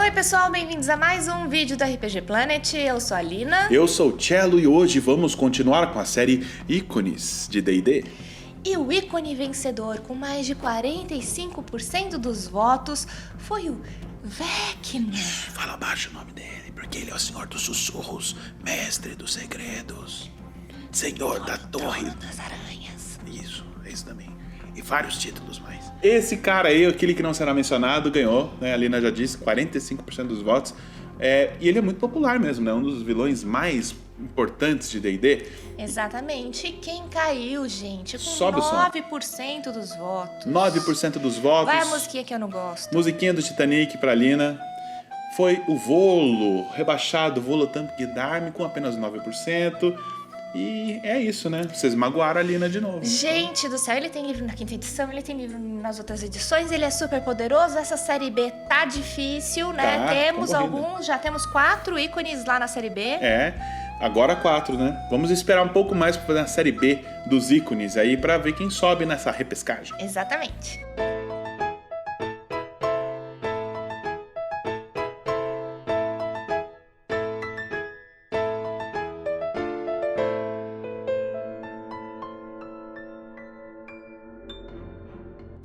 Oi pessoal, bem-vindos a mais um vídeo do RPG Planet. Eu sou a Lina. Eu sou o Cello e hoje vamos continuar com a série Ícones de D&D. E o ícone vencedor com mais de 45% dos votos foi o Vecna. Fala baixo o nome dele, porque ele é o Senhor dos Sussurros, Mestre dos Segredos, Senhor da Torre das Aranhas. Isso também. E vários títulos mais. Esse cara aí, aquele que não será mencionado, ganhou, né? A Lina já disse, 45% dos votos. E ele é muito popular mesmo, né? Um dos vilões mais importantes de D&D. Exatamente. E quem caiu, gente? Com Sobe o som. 9% dos votos. 9% dos votos. Vai a musiquinha que eu não gosto. Musiquinha do Titanic pra Lina. Foi o Volo, rebaixado, Volotham Ghidarme, com apenas 9%. E é isso, né? Vocês magoaram a Lina de novo. Gente do céu, ele tem livro na quinta edição, ele tem livro nas outras edições, ele é super poderoso. Essa série B tá difícil, né? Tá Temos concorrida. alguns, já temos 4 ícones lá na série B. Agora 4, né? Vamos esperar um pouco mais pra fazer a série B dos ícones aí, pra ver quem sobe nessa repescagem. Exatamente.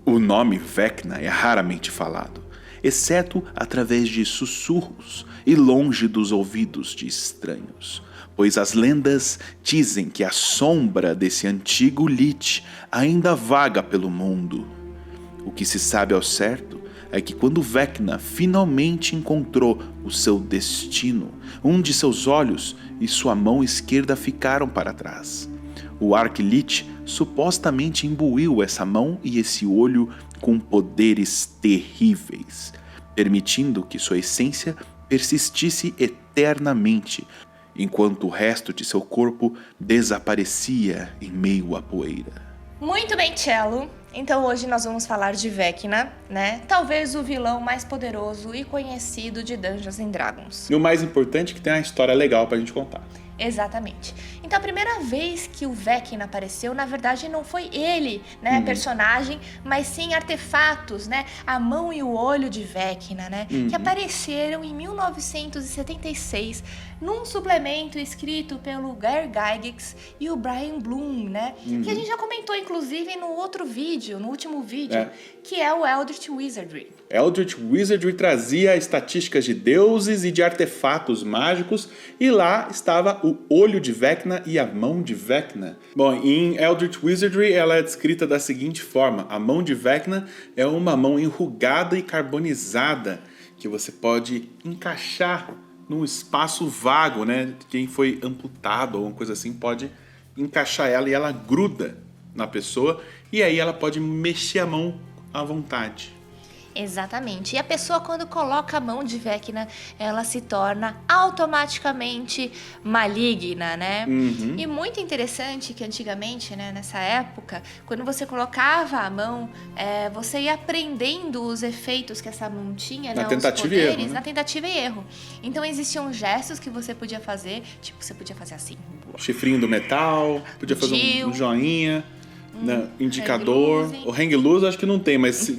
O nome Vecna é raramente falado, exceto através de sussurros e longe dos ouvidos de estranhos, pois as lendas dizem que a sombra desse antigo Lich ainda vaga pelo mundo. O que se sabe ao certo é que quando Vecna finalmente encontrou o seu destino, um de seus olhos e sua mão esquerda ficaram para trás. O Arch-Lich supostamente imbuiu essa mão e esse olho com poderes terríveis, permitindo que sua essência persistisse eternamente, enquanto o resto de seu corpo desaparecia em meio à poeira. Muito bem, Cello. Então hoje nós vamos falar de Vecna, né? Talvez o vilão mais poderoso e conhecido de Dungeons & Dragons. E o mais importante é que tem uma história legal pra gente contar. Exatamente. Então a primeira vez que o Vecna apareceu, na verdade não foi ele, né, personagem, mas sim artefatos, né, a mão e o olho de Vecna, né, que apareceram em 1976 num suplemento escrito pelo Gary Gygax e o Brian Bloom, né, que a gente já comentou inclusive no outro vídeo, no último vídeo, que é o Eldritch Wizardry. Eldritch Wizardry trazia estatísticas de deuses e de artefatos mágicos, e lá estava o olho de Vecna e a mão de Vecna. Bom, em Eldritch Wizardry ela é descrita da seguinte forma: a mão de Vecna é uma mão enrugada e carbonizada que você pode encaixar num espaço vago, né? Quem foi amputado ou alguma coisa assim pode encaixar ela e ela gruda na pessoa, e aí ela pode mexer a mão à vontade. Exatamente. E a pessoa, quando coloca a mão de Vecna, ela se torna automaticamente maligna, né? E muito interessante que antigamente, né, nessa época, quando você colocava a mão, você ia aprendendo os efeitos que essa mão tinha, né? Na tentativa e erro, né? Na tentativa e erro. Então existiam gestos que você podia fazer, tipo, você podia fazer assim. Chifrinho do metal, podia fazer um joinha, né, indicador. Hang loose. O hang loose acho que não tem, mas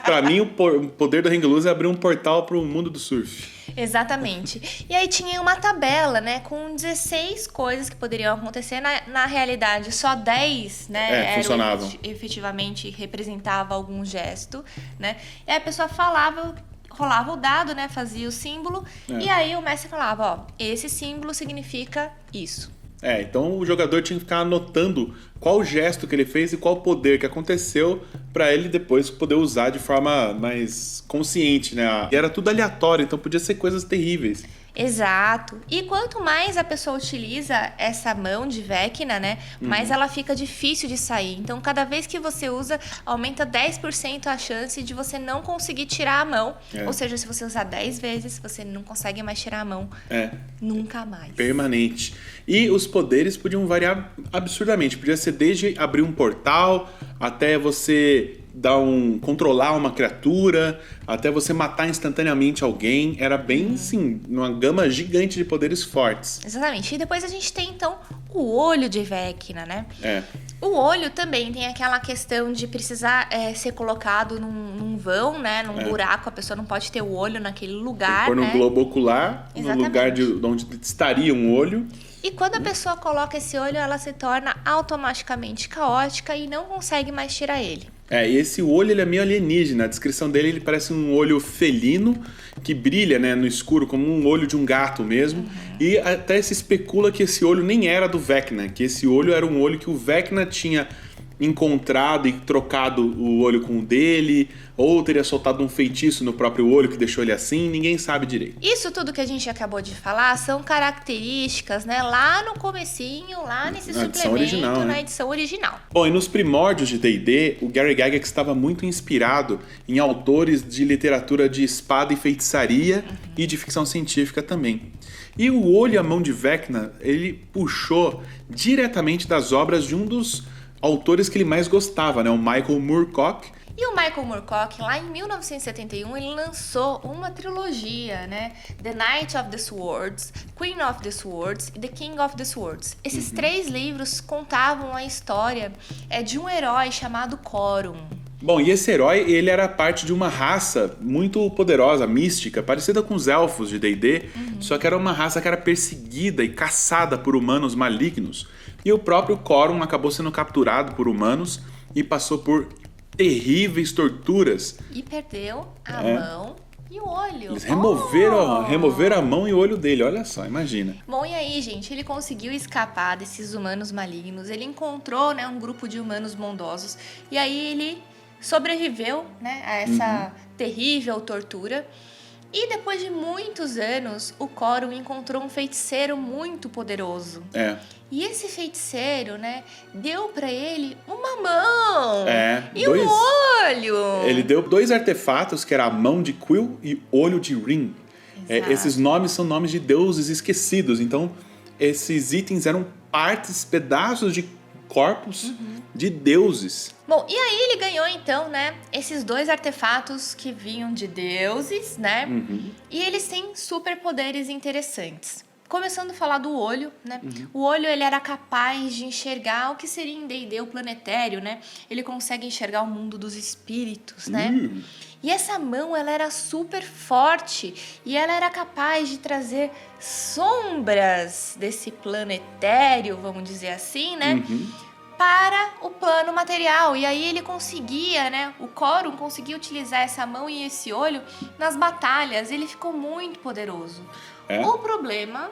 pra mim o poder do hang loose é abrir um portal pro mundo do surf. Exatamente. E aí tinha uma tabela, né, com 16 coisas que poderiam acontecer. Na realidade, só 10, né, funcionavam. Efetivamente representava algum gesto, né? E aí a pessoa falava, rolava o dado, né, fazia o símbolo, e aí o mestre falava, ó, esse símbolo significa isso. Então o jogador tinha que ficar anotando qual gesto que ele fez e qual poder que aconteceu pra ele depois poder usar de forma mais consciente, né? E era tudo aleatório, então podia ser coisas terríveis. Exato. E quanto mais a pessoa utiliza essa mão de Vecna, né, mais ela fica difícil de sair. Então, cada vez que você usa, aumenta 10% a chance de você não conseguir tirar a mão. Ou seja, se você usar 10 vezes, você não consegue mais tirar a mão. Nunca mais. Permanente. E os poderes podiam variar absurdamente. Podia ser desde abrir um portal até você controlar uma criatura, até você matar instantaneamente alguém. Era bem, assim, uma gama gigante de poderes fortes. Exatamente. E depois a gente tem, então, o olho de Vecna, né? O olho também tem aquela questão de precisar ser colocado num vão, né? Num buraco, a pessoa não pode ter o olho naquele lugar, pôr no né? globo ocular, Exatamente. no lugar onde estaria um olho. E quando a pessoa coloca esse olho, ela se torna automaticamente caótica e não consegue mais tirar ele. E esse olho ele é meio alienígena. A descrição dele, ele parece um olho felino que brilha, né, no escuro, como um olho de um gato mesmo. E até se especula que esse olho nem era do Vecna, que esse olho era um olho que o Vecna tinha encontrado e trocado o olho com o dele, ou teria soltado um feitiço no próprio olho que deixou ele assim, ninguém sabe direito. Isso tudo que a gente acabou de falar são características, né, lá no comecinho, lá nesse suplemento, original, na né? edição original. Bom, e nos primórdios de D&D, o Gary Gygax estava muito inspirado em autores de literatura de espada e feitiçaria e de ficção científica também. E o olho e a mão de Vecna, ele puxou diretamente das obras de um dos autores que ele mais gostava, né? O Michael Moorcock. E o Michael Moorcock, lá em 1971, ele lançou uma trilogia, né? The Knight of the Swords, Queen of the Swords e The King of the Swords. Esses 3 livros contavam a história de um herói chamado Corum. Bom, e esse herói, ele era parte de uma raça muito poderosa, mística, parecida com os elfos de D&D, só que era uma raça que era perseguida e caçada por humanos malignos. E o próprio Corum acabou sendo capturado por humanos e passou por terríveis torturas. E perdeu a mão e o olho. Eles removeram a mão e o olho dele, olha só, imagina. Bom, e aí, gente, ele conseguiu escapar desses humanos malignos, ele encontrou, né, um grupo de humanos bondosos, e aí ele sobreviveu, né, a essa terrível tortura. E depois de muitos anos, o Corum encontrou um feiticeiro muito poderoso. E esse feiticeiro, né, deu pra ele uma mão e um olho. Ele deu 2 artefatos, que era a mão de Quill e olho de Rin. Esses nomes são nomes de deuses esquecidos. Então, esses itens eram pedaços de corpos de deuses. Bom, e aí ele ganhou então, né, esses 2 artefatos que vinham de deuses, né? E eles têm superpoderes interessantes. Começando a falar do olho, né? O olho, ele era capaz de enxergar o que seria em D&D o planetário, né? Ele consegue enxergar o mundo dos espíritos, né? E essa mão, ela era super forte e ela era capaz de trazer sombras desse planetário, vamos dizer assim, né? Para o plano material. E aí ele conseguia, né? O Corum conseguia utilizar essa mão e esse olho nas batalhas. Ele ficou muito poderoso. O problema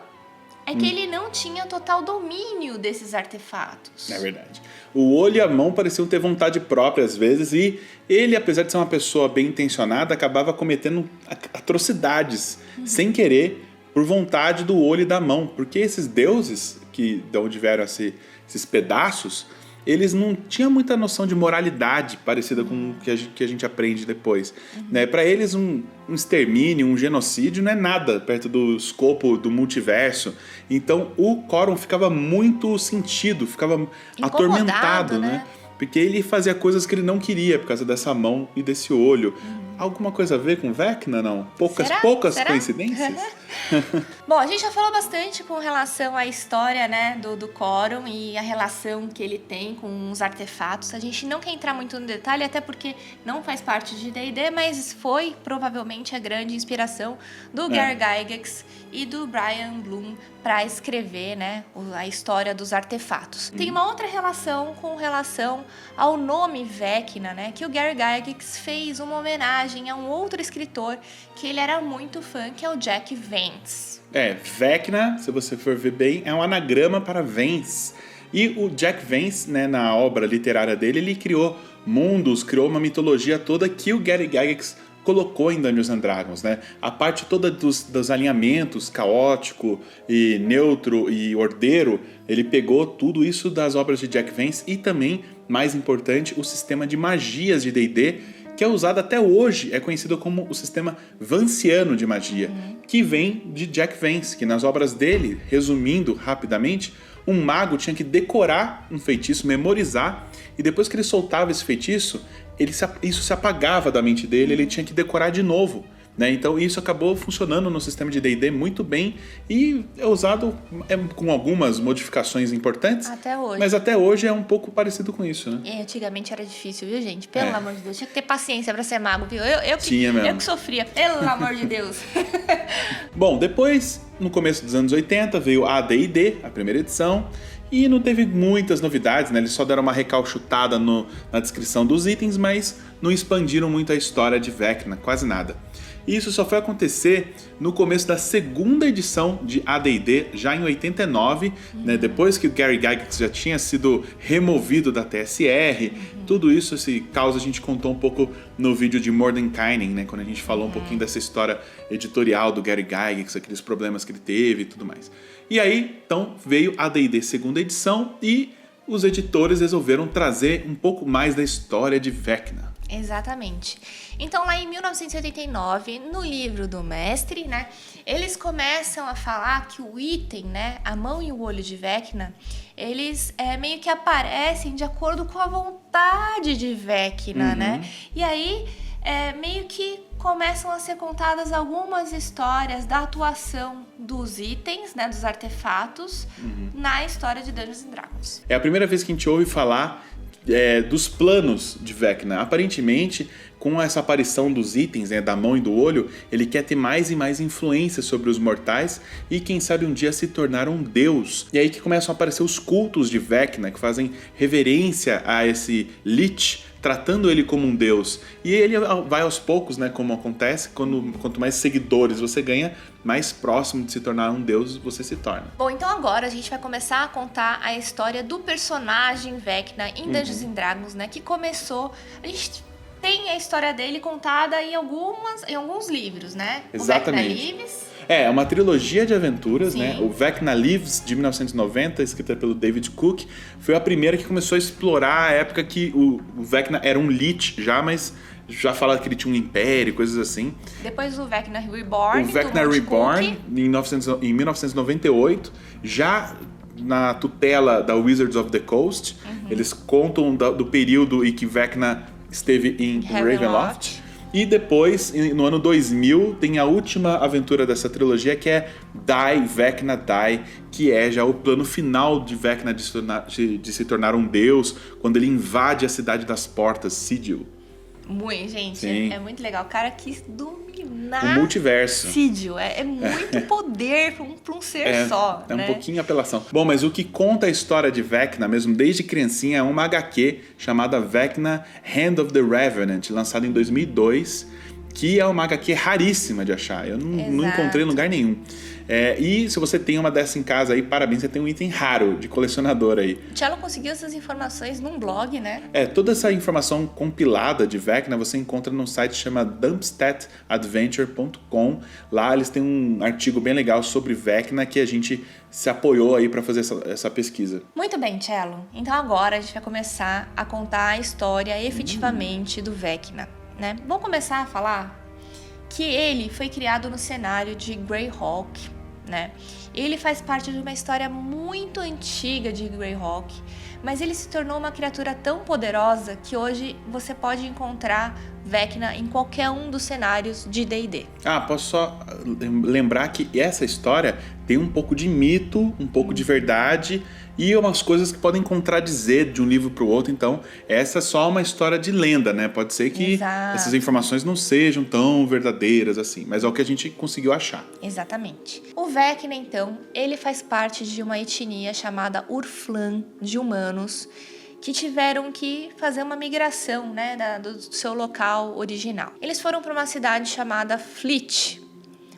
é que ele não tinha total domínio desses artefatos. É verdade. O olho e a mão pareciam ter vontade própria às vezes, e ele, apesar de ser uma pessoa bem intencionada, acabava cometendo atrocidades sem querer, por vontade do olho e da mão. Porque esses deuses, de onde vieram esses pedaços, eles não tinham muita noção de moralidade parecida com o que a gente aprende depois. Né? Para eles, um extermínio, um genocídio não é nada perto do escopo do multiverso. Então, o Corum ficava muito sentido, ficava atormentado, né? Porque ele fazia coisas que ele não queria por causa dessa mão e desse olho. Alguma coisa a ver com Vecna, não? Poucas coincidências? Bom, a gente já falou bastante com relação à história, né, do Corum e a relação que ele tem com os artefatos. A gente não quer entrar muito no detalhe, até porque não faz parte de D&D, mas foi provavelmente a grande inspiração do Gary Gygax e do Brian Bloom para escrever, né, a história dos artefatos. Tem uma outra relação com relação ao nome Vecna, né, que o Gary Gygax fez uma homenagem a um outro escritor que ele era muito fã, que é o Jack Vance. Vecna, se você for ver bem, é um anagrama para Vance. E o Jack Vance, né, na obra literária dele, ele criou mundos, criou uma mitologia toda que o Gary Gygax colocou em Dungeons & Dragons, né? A parte toda dos alinhamentos, caótico e neutro e ordeiro, ele pegou tudo isso das obras de Jack Vance e também, mais importante, o sistema de magias de D&D, que é usado até hoje, é conhecido como o sistema vanciano de magia, que vem de Jack Vance, que nas obras dele, resumindo rapidamente, um mago tinha que decorar um feitiço, memorizar, e depois que ele soltava esse feitiço, isso se apagava da mente dele, ele tinha que decorar de novo. né? Então isso acabou funcionando no sistema de D&D muito bem e é usado com algumas modificações importantes. Até hoje. Mas até hoje é um pouco parecido com isso, né? E antigamente era difícil, viu, gente? Pelo amor de Deus, tinha que ter paciência pra ser mago, viu? Eu que sofria, pelo amor de Deus. Bom, depois, no começo dos anos 80, veio a AD&D, a primeira edição, e não teve muitas novidades, né? Eles só deram uma recalchutada na descrição dos itens, mas não expandiram muito a história de Vecna, quase nada. E isso só foi acontecer no começo da segunda edição de AD&D, já em 89, né? Depois que o Gary Gygax já tinha sido removido da TSR. Tudo isso, esse caos, a gente contou um pouco no vídeo de Mordenkainen, né? Quando a gente falou um pouquinho dessa história editorial do Gary Gygax, aqueles problemas que ele teve e tudo mais. E aí, então, veio a AD&D segunda edição e os editores resolveram trazer um pouco mais da história de Vecna. Exatamente. Então, lá em 1989, no livro do mestre, né, eles começam a falar que o item, né, a mão e o olho de Vecna, eles meio que aparecem de acordo com a vontade de Vecna, né? E aí, meio que começam a ser contadas algumas histórias da atuação dos itens, né, dos artefatos, na história de Dungeons & Dragons. É a primeira vez que a gente ouve falar dos planos de Vecna. Aparentemente, com essa aparição dos itens, né, da mão e do olho, ele quer ter mais e mais influência sobre os mortais e quem sabe um dia se tornar um deus. E aí que começam a aparecer os cultos de Vecna, que fazem reverência a esse Lich, tratando ele como um deus. E ele vai aos poucos, né, como acontece, quanto mais seguidores você ganha, mais próximo de se tornar um deus você se torna. Bom, então agora a gente vai começar a contar a história do personagem Vecna em Dungeons & Dragons, né, que começou... A gente tem a história dele contada em alguns livros, né? Exatamente. O Vecna Lives. É uma trilogia de aventuras, Sim. né? O Vecna Lives, de 1990, escrita pelo David Cook, foi a primeira que começou a explorar a época que o Vecna era um Lich já, mas já falava que ele tinha um império, coisas assim. Depois o Vecna Reborn. O Vecna Reborn, em 1998, já na tutela da Wizards of the Coast. Eles contam do período em que Vecna esteve em Ravenloft. E depois, no ano 2000, tem a última aventura dessa trilogia, que é Die, Vecna Die, que é já o plano final de Vecna de se tornar um deus, quando ele invade a Cidade das Portas, Sigil. Muito, gente, Sim. é muito legal. O cara quis dominar O multiverso. Sigil. É muito poder pra um ser só, É né? um pouquinho apelação. Bom, mas o que conta a história de Vecna, mesmo desde criancinha, é uma HQ chamada Vecna Hand of the Revenant, lançada em 2002, que é uma HQ raríssima de achar. Eu não encontrei em lugar nenhum. E se você tem uma dessa em casa aí, parabéns, você tem um item raro de colecionador aí. O Tchelo conseguiu essas informações num blog, né? Toda essa informação compilada de Vecna você encontra num site chamado dumpstatadventure.com. Lá eles têm um artigo bem legal sobre Vecna que a gente se apoiou aí para fazer essa pesquisa. Muito bem, Tchelo. Então agora a gente vai começar a contar a história efetivamente do Vecna, né? Vamos começar a falar que ele foi criado no cenário de Greyhawk, né? Ele faz parte de uma história muito antiga de Greyhawk, mas ele se tornou uma criatura tão poderosa que hoje você pode encontrar Vecna em qualquer um dos cenários de D&D. Posso só lembrar que essa história tem um pouco de mito, um pouco de verdade e umas coisas que podem contradizer de um livro para o outro. Então, essa é só uma história de lenda, né? Pode ser que essas informações não sejam tão verdadeiras assim, mas é o que a gente conseguiu achar. Exatamente. O Vecna, então, ele faz parte de uma etnia chamada Urflan, de humanos, que tiveram que fazer uma migração, né, do seu local original. Eles foram para uma cidade chamada Fleet.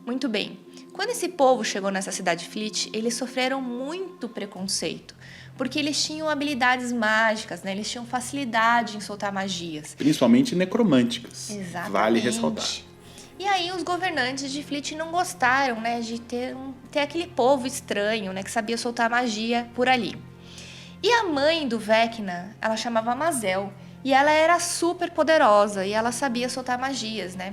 Muito bem. Quando esse povo chegou nessa cidade Fleet, eles sofreram muito preconceito, porque eles tinham habilidades mágicas, né? Eles tinham facilidade em soltar magias. Principalmente necromânticas. Exatamente. Vale ressaltar. E aí os governantes de Fleet não gostaram, né, de ter aquele povo estranho, né, que sabia soltar magia por ali. E a mãe do Vecna, ela chamava Mazel, e ela era super poderosa, e ela sabia soltar magias, né?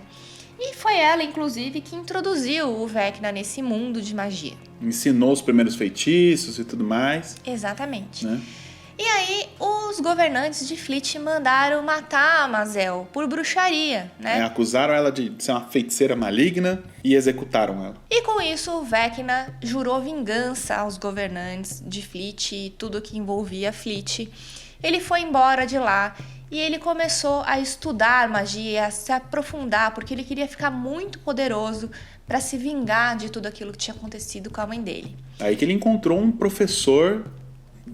E foi ela, inclusive, que introduziu o Vecna nesse mundo de magia. Ensinou os primeiros feitiços e tudo mais. Exatamente. Né? E aí, os governantes de Fleet mandaram matar a Mazel por bruxaria, né? Acusaram ela de ser uma feiticeira maligna e executaram ela. E com isso, o Vecna jurou vingança aos governantes de Fleet e tudo que envolvia Fleet. Ele foi embora de lá e ele começou a estudar magia, a se aprofundar, porque ele queria ficar muito poderoso para se vingar de tudo aquilo que tinha acontecido com a mãe dele. Aí que ele encontrou um professor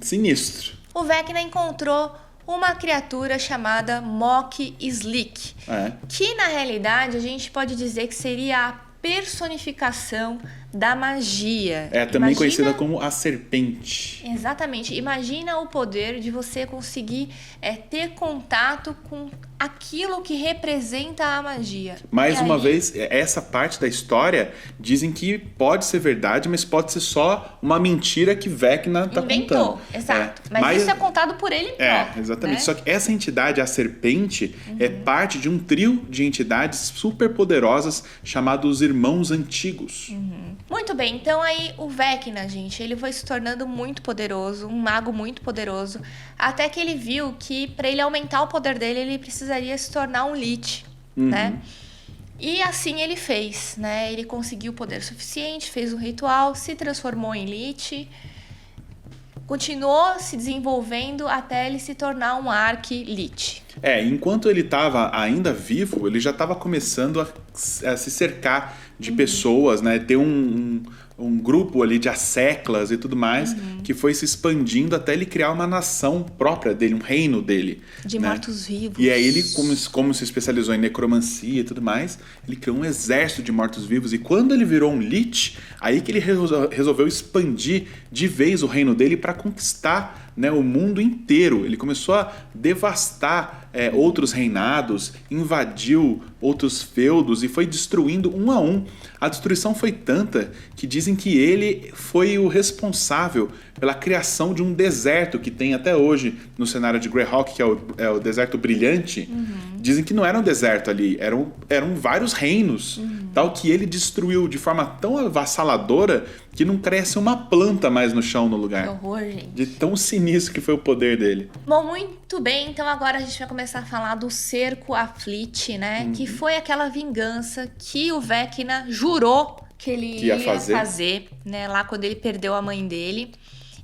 sinistro. O Vecna encontrou uma criatura chamada Mock Slick, que na realidade a gente pode dizer que seria a personificação da magia. Também conhecida como a serpente. Exatamente. Imagina o poder de você conseguir ter contato com aquilo que representa a magia. Mais uma vez, essa parte da história dizem que pode ser verdade, mas pode ser só uma mentira que Vecna tá contando. Exato. Mas isso é contado por ele próprio. Exatamente. Né? Só que essa entidade, a serpente, é parte de um trio de entidades super poderosas chamados Irmãos Antigos. Muito bem, então aí o Vecna, gente, ele foi se tornando muito poderoso, um mago muito poderoso, até que ele viu que para ele aumentar o poder dele, ele precisaria se tornar um Lich, né? E assim ele fez, né? Ele conseguiu poder suficiente, fez um ritual, se transformou em Lich, continuou se desenvolvendo até ele se tornar um Arch-Lich. Enquanto ele estava ainda vivo, ele já estava começando a se cercar de pessoas, né? Ter um grupo ali de asseclas e tudo mais, que foi se expandindo até ele criar uma nação própria dele, um reino dele. De mortos-vivos. E aí ele, como se especializou em necromancia e tudo mais, ele criou um exército de mortos-vivos. E quando ele virou um Lich, aí que ele resolveu expandir de vez o reino dele para conquistar, né, o mundo inteiro. Ele começou a devastar outros reinados, invadiu outros feudos e foi destruindo um a um. A destruição foi tanta que dizem que ele foi o responsável pela criação de um deserto que tem até hoje no cenário de Greyhawk, que é o deserto brilhante. Dizem que não era um deserto ali, eram vários reinos, tal que ele destruiu de forma tão avassaladora que não cresce uma planta mais no chão no lugar. Que horror, gente. De tão sinistro que foi o poder dele. Bom, muito bem. Então agora a gente vai começar a falar do cerco a Fleet, né? Que foi aquela vingança que o Vecna jurou que ele ia fazer, né? Lá quando ele perdeu a mãe dele.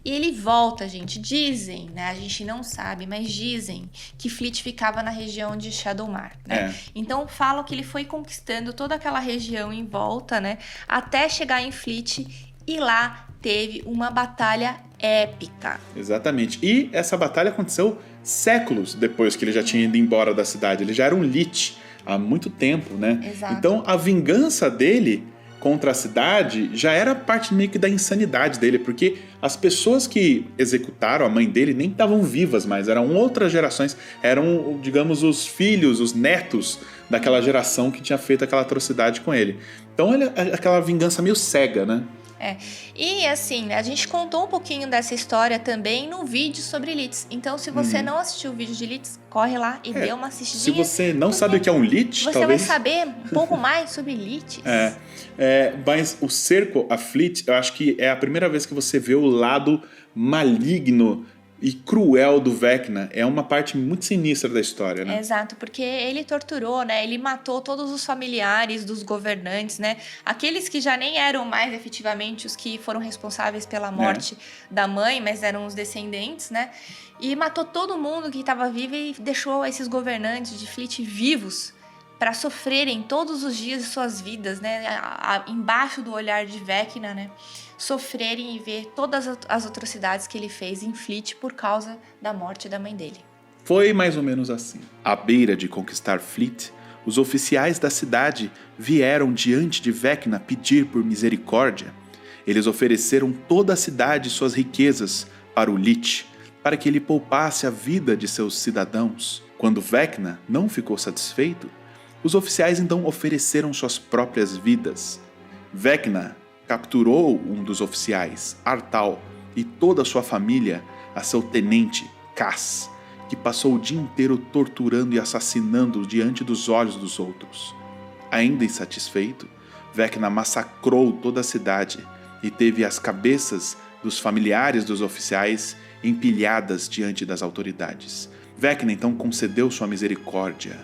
E ele volta, gente. Dizem, né? A gente não sabe, mas dizem que Fleet ficava na região de Shadowmar, né? Então falam que ele foi conquistando toda aquela região em volta, né? Até chegar em Fleet e lá teve uma batalha épica. Exatamente. E essa batalha aconteceu séculos depois que ele já tinha ido embora da cidade. Ele já era um Lich há muito tempo, né? Exato. Então a vingança dele contra a cidade já era parte meio que da insanidade dele, porque as pessoas que executaram a mãe dele nem estavam vivas mais, eram outras gerações, eram, digamos, os filhos, os netos daquela geração que tinha feito aquela atrocidade com ele. Então aquela vingança meio cega, né? E assim, a gente contou um pouquinho dessa história também no vídeo sobre Liches. Então, se você não assistiu o vídeo de Liches, corre lá e dê uma assistidinha. Se você não sabe o que é um Lich, você talvez... vai saber um pouco mais sobre Liches. Mas o cerco a Fleet, eu acho que é a primeira vez que você vê o lado maligno e cruel do Vecna. É uma parte muito sinistra da história, né? Exato, porque ele torturou, né? Ele matou todos os familiares dos governantes, né? Aqueles que já nem eram mais efetivamente os que foram responsáveis pela morte da mãe, mas eram os descendentes, né? E matou todo mundo que estava vivo e deixou esses governantes de Fleet vivos para sofrerem todos os dias de suas vidas, né? Embaixo do olhar de Vecna, né? Sofrerem e ver todas as atrocidades que ele fez em Fleet por causa da morte da mãe dele. Foi mais ou menos assim. À beira de conquistar Fleet, os oficiais da cidade vieram diante de Vecna pedir por misericórdia. Eles ofereceram toda a cidade e suas riquezas para o Lich, para que ele poupasse a vida de seus cidadãos. Quando Vecna não ficou satisfeito, os oficiais então ofereceram suas próprias vidas. Vecna capturou um dos oficiais, Artal, e toda a sua família a seu tenente, Cass, que passou o dia inteiro torturando e assassinando diante dos olhos dos outros. Ainda insatisfeito, Vecna massacrou toda a cidade e teve as cabeças dos familiares dos oficiais empilhadas diante das autoridades. Vecna então concedeu sua misericórdia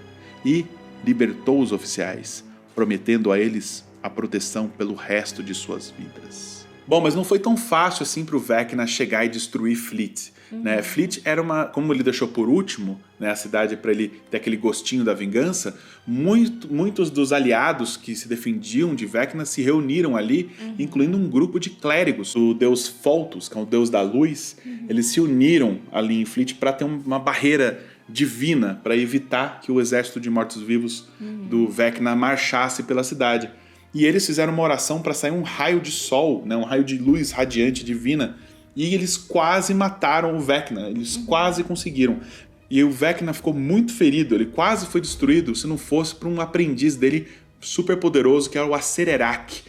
e libertou os oficiais, prometendo a eles a proteção pelo resto de suas vidas. Bom, mas não foi tão fácil assim para o Vecna chegar e destruir Fleet. Né? Fleet era como ele deixou por último, né, a cidade, para ele ter aquele gostinho da vingança, muitos dos aliados que se defendiam de Vecna se reuniram ali, incluindo um grupo de clérigos. O deus Pholtus, que é o deus da luz, eles se uniram ali em Fleet para ter uma barreira divina para evitar que o exército de mortos-vivos do Vecna marchasse pela cidade. E eles fizeram uma oração para sair um raio de sol, né, um raio de luz radiante divina, e eles quase mataram o Vecna, eles quase conseguiram. E o Vecna ficou muito ferido, ele quase foi destruído se não fosse por um aprendiz dele super poderoso, que é o Acererak,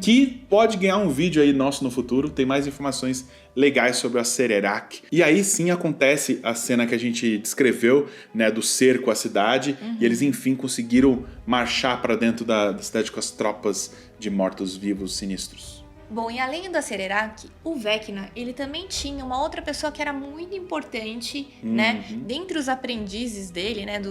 que pode ganhar um vídeo aí nosso no futuro, tem mais informações legais sobre o Acererak. E aí sim acontece a cena que a gente descreveu, né, do cerco à cidade, e eles enfim conseguiram marchar para dentro da cidade com as tropas de mortos-vivos sinistros. Bom, e além do Acererak, o Vecna, ele também tinha uma outra pessoa que era muito importante, né, dentre os aprendizes dele, né,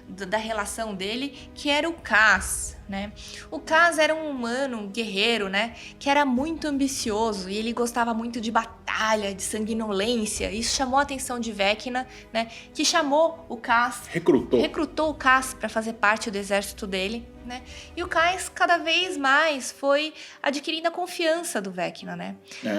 da relação dele, que era o Kaz, né. O Kaz era um humano, um guerreiro, né, que era muito ambicioso e ele gostava muito de batalha, de sanguinolência. Isso chamou a atenção de Vecna, né, que chamou o Kaz, recrutou o Kaz para fazer parte do exército dele. Né? E o Kaz cada vez mais foi adquirindo a confiança do Vecna, né?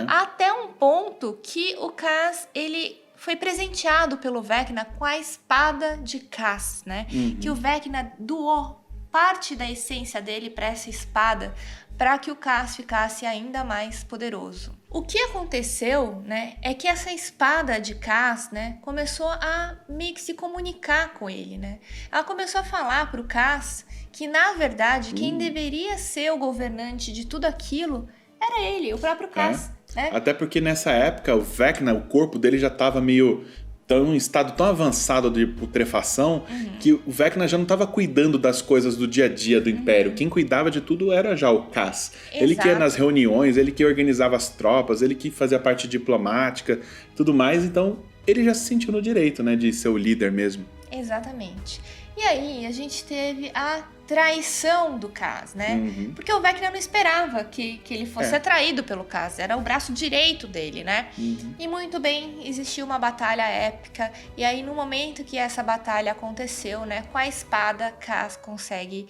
Até um ponto que o Kaz, ele foi presenteado pelo Vecna com a espada de Kaz, né? Que o Vecna doou parte da essência dele para essa espada, para que o Kaz ficasse ainda mais poderoso. O que aconteceu, né, é que essa espada de Kaz, né, começou a meio que se comunicar com ele, né? Ela começou a falar para o Kaz que, na verdade, quem deveria ser o governante de tudo aquilo era ele, o próprio Kaz. Né? Até porque nessa época o Vecna, o corpo dele já estava meio em um estado tão avançado de putrefação que o Vecna já não estava cuidando das coisas do dia a dia do Império. Quem cuidava de tudo era já o Kaz. Ele que ia nas reuniões, ele que organizava as tropas, ele que fazia a parte diplomática e tudo mais. Então ele já se sentiu no direito, né, de ser o líder mesmo. Exatamente. E aí a gente teve a traição do Kaz, né? Porque o Vecna não esperava que ele fosse atraído pelo Kaz, era o braço direito dele, né? E muito bem, existiu uma batalha épica, e aí no momento que essa batalha aconteceu, né, com a espada, Kaz consegue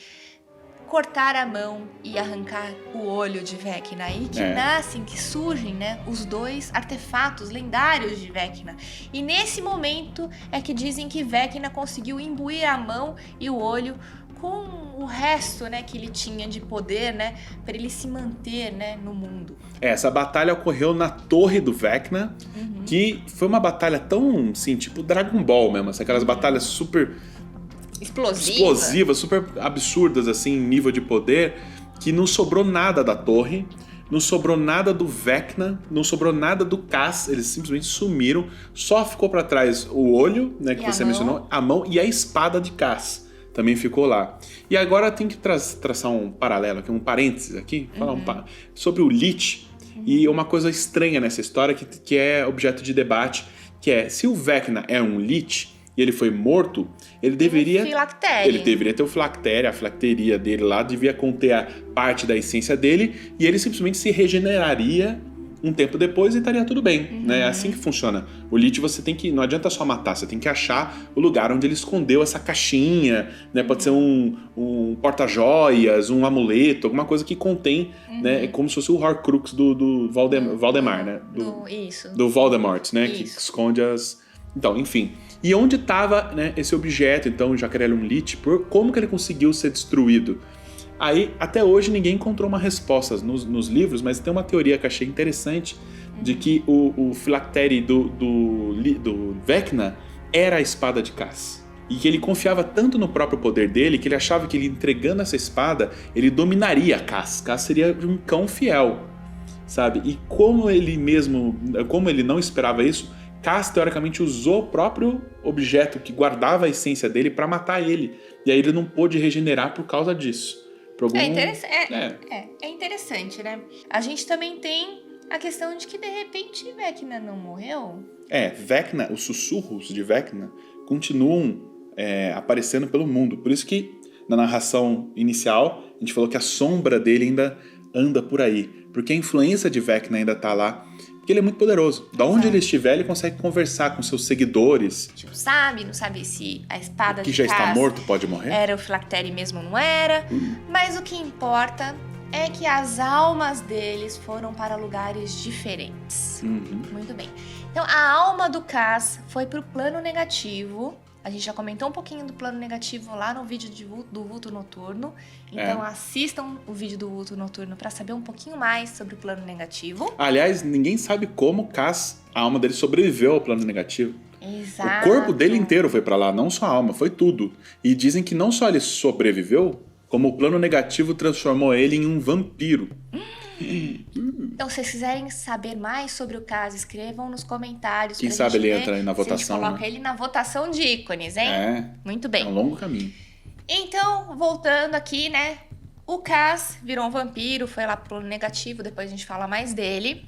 cortar a mão e arrancar o olho de Vecna. Aí que nascem, que surgem, né, os dois artefatos lendários de Vecna. E nesse momento é que dizem que Vecna conseguiu imbuir a mão e o olho com o resto, né, que ele tinha de poder, né, para ele se manter, né, no mundo. Essa batalha ocorreu na Torre do Vecna, que foi uma batalha tão, assim, tipo Dragon Ball mesmo, aquelas batalhas super explosivas, super absurdas, assim, em nível de poder, que não sobrou nada da torre, não sobrou nada do Vecna, não sobrou nada do Kaz, eles simplesmente sumiram, só ficou para trás o olho, né, que você mencionou, a mão e a espada de Kaz. Também ficou lá. E agora tem que traçar um paralelo aqui, um parênteses aqui, falar sobre o Lich. E uma coisa estranha nessa história que é objeto de debate, que é, se o Vecna é um Lich e ele foi morto, ele deveria ter o Filactéria, a filacteria dele lá devia conter a parte da essência dele e ele simplesmente se regeneraria um tempo depois e estaria tudo bem, né? É assim que funciona. O Lich você tem que, não adianta só matar, você tem que achar o lugar onde ele escondeu essa caixinha, né? Pode ser um porta-joias, um amuleto, alguma coisa que contém, né? É como se fosse o Horcrux do Valdemar, né? Do Voldemort, né? Que esconde as... Então, enfim. E onde estava, né, esse objeto, então, já que ele era um Lich, como que ele conseguiu ser destruído? Aí, até hoje, ninguém encontrou uma resposta nos livros, mas tem uma teoria que eu achei interessante de que o filactério do Vecna era a espada de Kaz. E que ele confiava tanto no próprio poder dele que ele achava que ele entregando essa espada, ele dominaria Kaz. Kaz seria um cão fiel, sabe? E como ele não esperava isso, Kaz, teoricamente, usou o próprio objeto que guardava a essência dele para matar ele. E aí ele não pôde regenerar por causa disso. É interessante, né? A gente também tem a questão de que, de repente, Vecna não morreu. Vecna, os sussurros de Vecna continuam aparecendo pelo mundo. Por isso que, na narração inicial, a gente falou que a sombra dele ainda anda por aí. Porque a influência de Vecna ainda tá lá. Porque ele é muito poderoso. Da onde ele estiver, ele consegue conversar com seus seguidores. Tipo, não sabe se a espada Que de já está Cas morto pode morrer. era o Filactéria mesmo ou não era. Mas o que importa é que as almas deles foram para lugares diferentes. Muito bem. Então, a alma do Cas foi pro plano negativo. A gente já comentou um pouquinho do plano negativo lá no vídeo do Vulto Noturno. Então assistam o vídeo do Vulto Noturno para saber um pouquinho mais sobre o plano negativo. Aliás, ninguém sabe como Cas, a alma dele sobreviveu ao plano negativo. Exato. O corpo dele inteiro foi pra lá, não só a alma, foi tudo. E dizem que não só ele sobreviveu, como o plano negativo transformou ele em um vampiro. Então, se vocês quiserem saber mais sobre o caso, escrevam nos comentários. Quem sabe ele entra aí na votação. A gente coloca ele na votação de ícones, hein? Muito bem. É um longo caminho. Então, voltando aqui, né? O Cas virou um vampiro, foi lá pro plano negativo, depois a gente fala mais dele.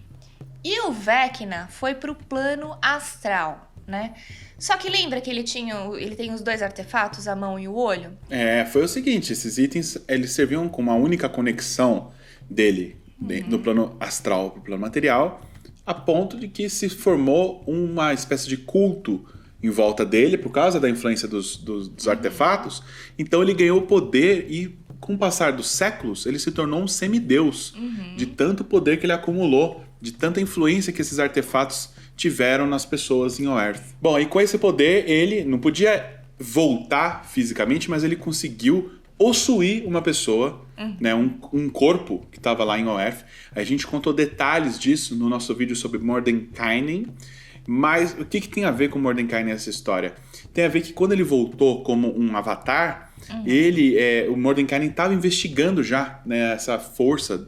E o Vecna foi pro plano astral, né? Só que lembra que ele tem os 2 artefatos, a mão e o olho? Foi o seguinte, esses itens, eles serviam como a única conexão dele do plano astral para o plano material, a ponto de que se formou uma espécie de culto em volta dele, por causa da influência dos artefatos. Então ele ganhou poder e, com o passar dos séculos, ele se tornou um semideus, de tanto poder que ele acumulou, de tanta influência que esses artefatos tiveram nas pessoas em Oerth. Bom, e com esse poder, ele não podia voltar fisicamente, mas ele conseguiu possuir uma pessoa, né, um corpo que estava lá em Oerth. A gente contou detalhes disso no nosso vídeo sobre Mordenkainen. Mas o que tem a ver com Mordenkainen nessa história? Tem a ver que quando ele voltou como um avatar, o Mordenkainen estava investigando já, né, essa força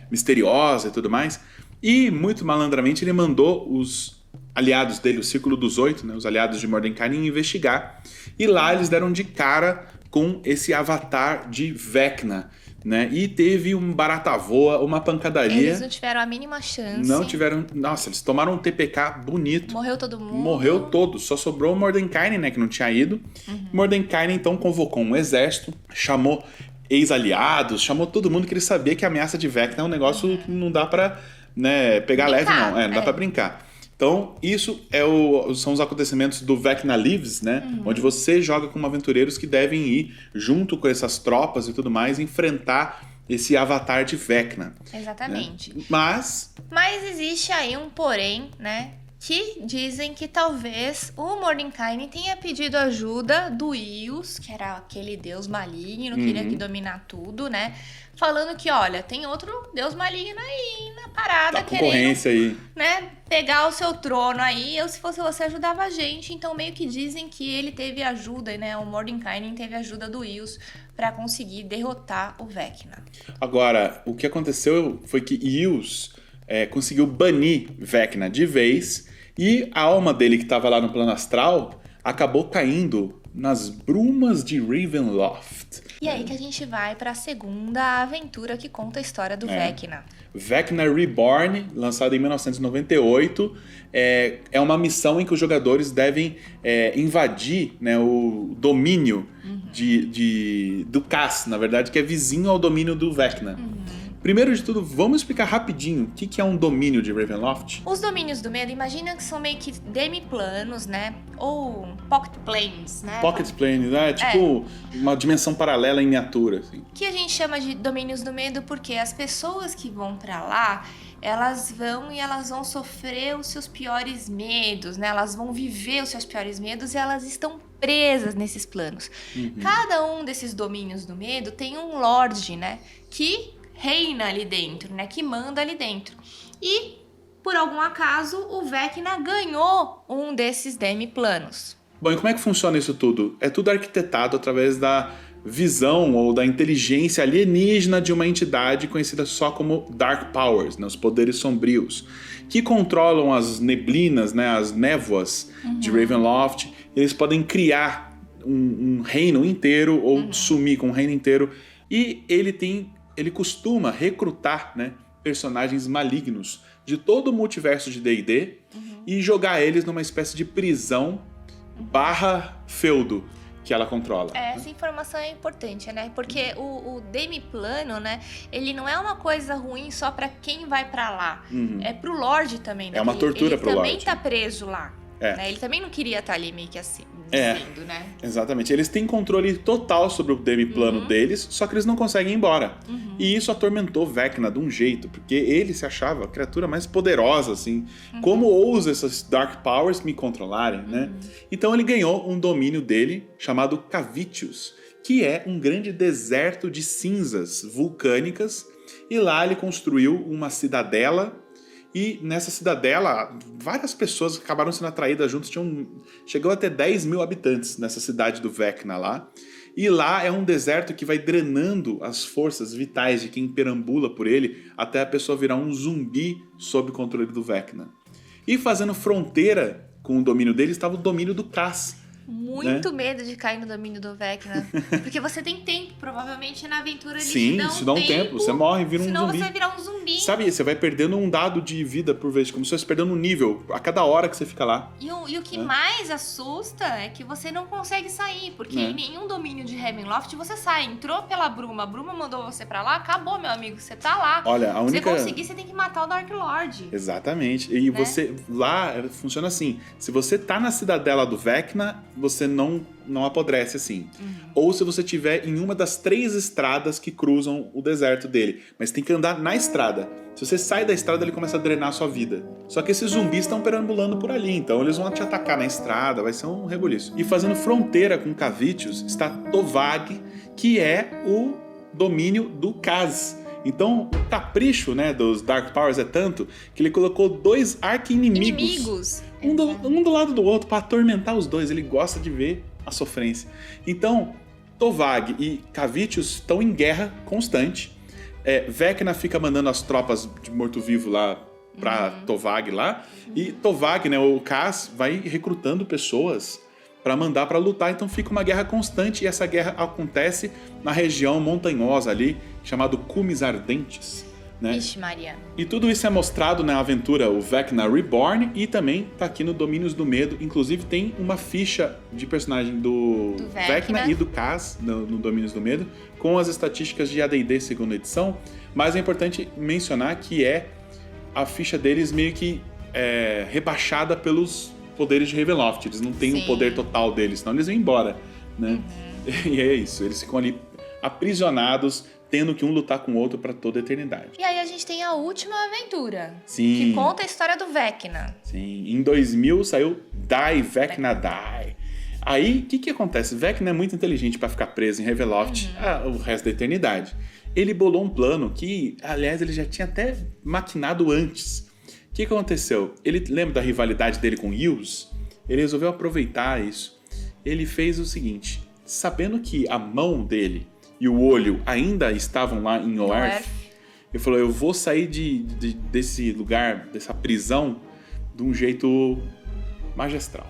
misteriosa e tudo mais. E, muito malandramente, ele mandou os aliados dele, o Círculo dos Oito, né, os aliados de Mordenkainen, investigar. E lá eles deram de cara com esse avatar de Vecna, né? E teve um barata-voa, uma pancadaria. Eles não tiveram a mínima chance. Não tiveram... Nossa, eles tomaram um TPK bonito. Morreu todo mundo. Morreu todo. Só sobrou o Mordenkainen, né? Que não tinha ido. Mordenkainen, então, convocou um exército, chamou ex-aliados, chamou todo mundo que ele sabia que a ameaça de Vecna é um negócio que não dá pra, né, pegar leve, não. Não dá pra brincar. Então, isso são os acontecimentos do Vecna Lives, né? Onde você joga com aventureiros que devem ir, junto com essas tropas e tudo mais, enfrentar esse avatar de Vecna. Exatamente. Né? Mas existe aí um porém, né? Que dizem que talvez o Mordenkainen tenha pedido ajuda do Ius, que era aquele deus maligno, que queria dominar tudo, né? Falando que, olha, tem outro deus maligno aí na parada, concorrência querendo, aí, né, pegar o seu trono aí. Se fosse você, ajudava a gente. Então, meio que dizem que ele teve ajuda, né? O Mordenkainen teve ajuda do Ius para conseguir derrotar o Vecna. Agora, o que aconteceu foi que Ius conseguiu banir Vecna de vez, e a alma dele, que estava lá no plano astral, acabou caindo nas brumas de Ravenloft. E aí que a gente vai para a segunda aventura que conta a história do Vecna. Vecna Reborn, lançado em 1998, é uma missão em que os jogadores devem invadir, né, o domínio do Cas, na verdade, que é vizinho ao domínio do Vecna. Primeiro de tudo, vamos explicar rapidinho o que é um domínio de Ravenloft? Os domínios do medo, imagina que são meio que demiplanos, né? Ou pocket planes, né? Pocket planes, né? Tipo uma dimensão paralela em miniatura, assim. Que a gente chama de domínios do medo porque as pessoas que vão pra lá, elas vão sofrer os seus piores medos, né? Elas vão viver os seus piores medos e elas estão presas nesses planos. Cada um desses domínios do medo tem um lorde, né? Que reina ali dentro, né? Que manda ali dentro. E, por algum acaso, o Vecna ganhou um desses demiplanos. Bom, e como é que funciona isso tudo? É tudo arquitetado através da visão ou da inteligência alienígena de uma entidade conhecida só como Dark Powers, né? Os poderes sombrios, que controlam as neblinas, né? As névoas de Ravenloft. Eles podem criar um reino inteiro ou sumir com um reino inteiro. E ele costuma recrutar, né, personagens malignos de todo o multiverso de D&D e jogar eles numa espécie de prisão barra feudo que ela controla. Essa informação é importante, né? Porque o demiplano, né? Ele não é uma coisa ruim só pra quem vai pra lá. É pro Lorde também. Né? É uma tortura pro Lorde. Ele também tá preso lá. Né? Ele também não queria estar ali meio que assim, dizendo, né? Exatamente. Eles têm controle total sobre o demiplano deles, só que eles não conseguem ir embora. E isso atormentou Vecna de um jeito, porque ele se achava a criatura mais poderosa, assim. Como ousa essas Dark Powers me controlarem, né? Então ele ganhou um domínio dele, chamado Cavitius, que é um grande deserto de cinzas vulcânicas, e lá ele construiu uma cidadela. E nessa cidadela, várias pessoas acabaram sendo atraídas juntos. Chegou a ter 10 mil habitantes nessa cidade do Vecna lá. E lá é um deserto que vai drenando as forças vitais de quem perambula por ele até a pessoa virar um zumbi sob controle do Vecna. E fazendo fronteira com o domínio dele estava o domínio do Cass. Muito medo de cair no domínio do Vecna. Porque você tem tempo, provavelmente na aventura eles Sim, dão isso dá um tempo. Você morre e vira um zumbi. Senão você vai virar um zumbi. Sabe, você vai perdendo um dado de vida por vez, como se fosse perdendo um nível a cada hora que você fica lá. E o que mais assusta é que você não consegue sair, porque em nenhum domínio de Ravenloft você sai. Entrou pela Bruma, a Bruma mandou você pra lá, acabou, meu amigo, você tá lá. Olha, a única... Se você conseguir, você tem que matar o Dark Lord. Exatamente. E você, lá, funciona assim, se você tá na cidadela do Vecna, você não apodrece assim. Ou se você estiver em uma das 3 estradas que cruzam o deserto dele. Mas tem que andar na estrada. Se você sai da estrada, ele começa a drenar a sua vida. Só que esses zumbis estão perambulando por ali, então eles vão te atacar na estrada, vai ser um rebuliço. E fazendo fronteira com Cavitius está Tovag, que é o domínio do Kaz. Então, o capricho, né, dos Dark Powers é tanto que ele colocou 2 arqui-inimigos. Um do lado do outro, para atormentar os dois. Ele gosta de ver a sofrência. Então, Tovag e Cavitius estão em guerra constante. Vecna fica mandando as tropas de morto-vivo lá pra Tovag lá. E Tovag, né, o Cass, vai recrutando pessoas para mandar para lutar. Então fica uma guerra constante. E essa guerra acontece na região montanhosa ali, chamado Cumes Ardentes. Né? Ixi, Maria. E tudo isso é mostrado na aventura O Vecna Reborn e também tá aqui no Domínios do Medo. Inclusive tem uma ficha de personagem do Vecna e do Cass no Domínios do Medo, com as estatísticas de AD&D segunda edição. Mas é importante mencionar que a ficha deles meio que rebaixada pelos poderes de Ravenloft. Eles não têm o poder total deles, senão eles vão embora, né? E é isso, eles ficam ali aprisionados, tendo que um lutar com o outro pra toda a eternidade. E aí a gente tem a última aventura. Sim. Que conta a história do Vecna. Sim. Em 2000 saiu Die, Vecna Die. Aí, o que acontece? Vecna é muito inteligente pra ficar preso em Ravenloft o resto da eternidade. Ele bolou um plano que, aliás, ele já tinha até maquinado antes. O que aconteceu? Ele lembra da rivalidade dele com Yus? Ele resolveu aproveitar isso. Ele fez o seguinte, sabendo que a mão dele e o olho ainda estavam lá em Oerth, ele falou, eu vou sair desse lugar, dessa prisão, de um jeito magistral.